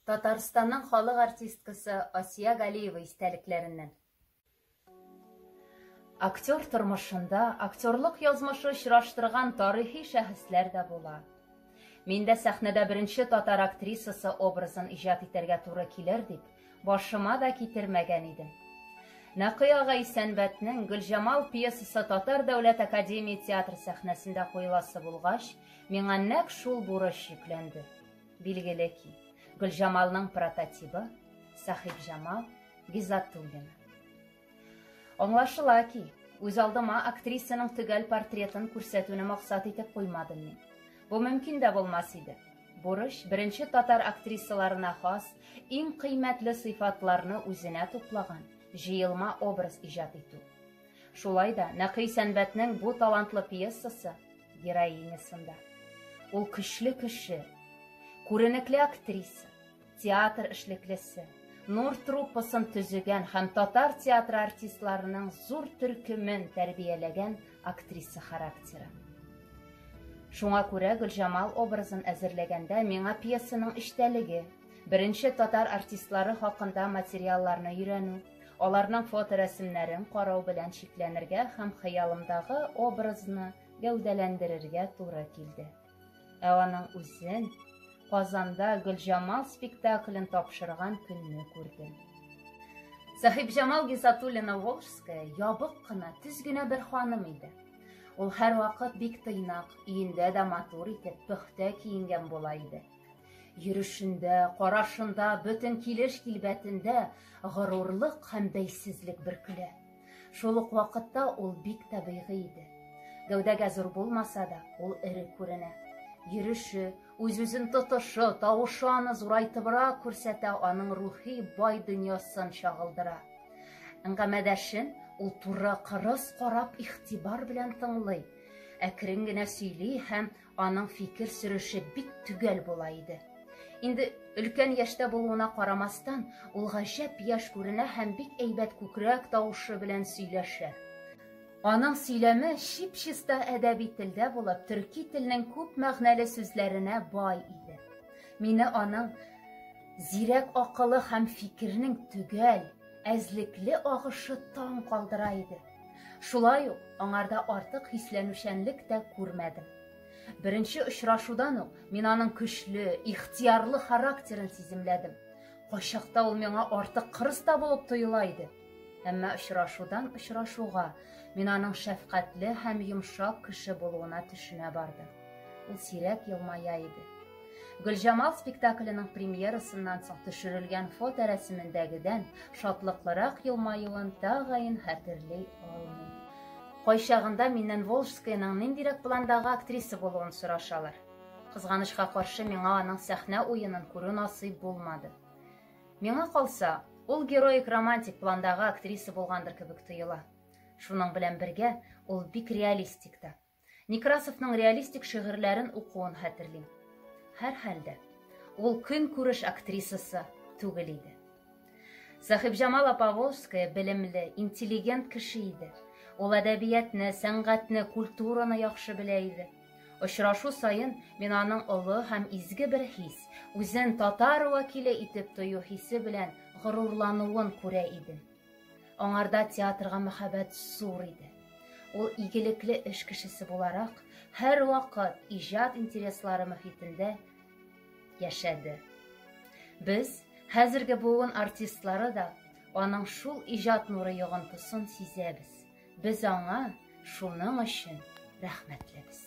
Татарстанның халық артисткасы Асия Галиева истәлекләреннән. Актер тормышында актерлык язмышы очраштырган тарихи шәхесләр дә була. Мин дә сәхнәдә беренче татар актрисасы образын иҗат итәргә туры килер дип, башыма да китермәгән идем. Нәкый агай Сәнбәтнең Гөлҗамал пьесасы Татар дәүләт академия театр сәхнәсендә куеласы булгач, миңа нәкъ шул бурыч йөкләнде. Билгеле ки, Гөлҗамалның прототипы Сахибҗамал Гизатуллина. Аңлашыла ки, үз алдыма актрисаның төгәл портретын күрсәтүне максат итеп куймадым мин. Бу мөмкин дә булмас иде. Бурыч беренче татар актрисаларына хас иң кыйммәтле сыйфатларны үзенә туплаган җыелма образ иҗат итү. Шулай да Нәкый Сәнбәтнең бу талантлы пьесасы героинясында. Ул көчле кеше, күренекле актриса, театр эшлеклесе, Нур труппасын төзегән һәм татар театры артистларының зур төркемен тәрбияләгән актриса характеры. Шуңа күрә Гөлҗамал образын әзерләгәндә миңа пьесаның эчтәлеге, беренче татар артистлары хакында материалларны өйрәнү, аларның фоторәсемнәрен карау белән шикләнергә һәм хыялымдагы образны гәүдәләндерергә туры килде. Ә аның үзен Казанда Гөлҗамал спектаклен тапшырган көнне күрдем. Сахибҗамал Гизатуллина Волжская ябык кына, төз генә бер ханым иде. Ул һәр вакыт бик тыйнак, өендә дә матур итеп, пөхтә киенгән була иде. Йөрешендә, карашында, бөтен килеш-килбәтендә горурлык һәм бәйсезлек бөркелә. Шул ук вакытта ул бик табигый иде. Гәүдәгә зур булмаса да, ул эре күренә. Йөреше, үз-үзен тотышы, тавышы аны зурайтыбрак күрсәтә, аның рухи бай дөньясын чагылдыра. Әңгәмәдәшен ул туры кырыс карап ихтибар белән тыңлый, әкрен генә сөйли һәм аның фикер сөреше бик төгәл була иде. Инде өлкән яшьтә булуына карамастан, ул гаҗәп яшь күренә һәм бик әйбәт күкрәк тавышы белән сөйләшә. Аның сөйләме шип-чиста әдәби телдә булып, төрки теленең күп мәгънәле сүзләренә бай иде. Мине аның зирәк акылы һәм фикернең төгәл, әзлекле агышы таң калдыра иде. Шулай ук аңарда артык хисләнүчәнлек тә күрмәдем. Беренче очрашудан ук мин аның көчле, ихтиярлы характерын сиземләдем. Кайчакта ул миңа артык кырыс та булып тоела иде. Әмма очрашудан очрашуга мин аның шәфкатьле һәм йомшак кеше булуына төшенә бардым. Ул сирәк елмая иде. Гөлҗамал спектакленең премьерасыннан соң төшерелгән фоторәсемендәгедән шатлыклырак елмаюын тагын хәтерли алмыйм. Кайчагында миннән Волжскаяның ниндирәк пландагы актриса булуын сорашалар. Кызганычка каршы, миңа аның сәхнә уенын күрү насыйп булмады. Миңа калса, ул героик романтик пландагы актриса булгандыр кебек тоела. Шуның белән бергә ул бик реалистик та. Некрасовның реалистик шигырьләрен укуын хәтерлим. Һәр хәлдә, ул көн күреш актрисасы түгел иде. Сахибҗамал апа Волжская белемле, интеллигент кеше иде. Ул әдәбиятны, сәнгатьне, культураны яхшы белә иде. Очрашу сайын мин аның олы һәм изге бер хис, үзен татар вәкиле итеп тою хисе белән горурлануын күрә идем. Аңарда театрга мәхәббәт зур иде. Ул игелекле эш кешесе буларак, һәр вакыт иҗат интереслары мөхитендә яшәде. Без, хәзерге буын артистлары да, аның шул иҗат нуры йогынтысын сизәбез. Без аңа шуның өчен рәхмәтлебез.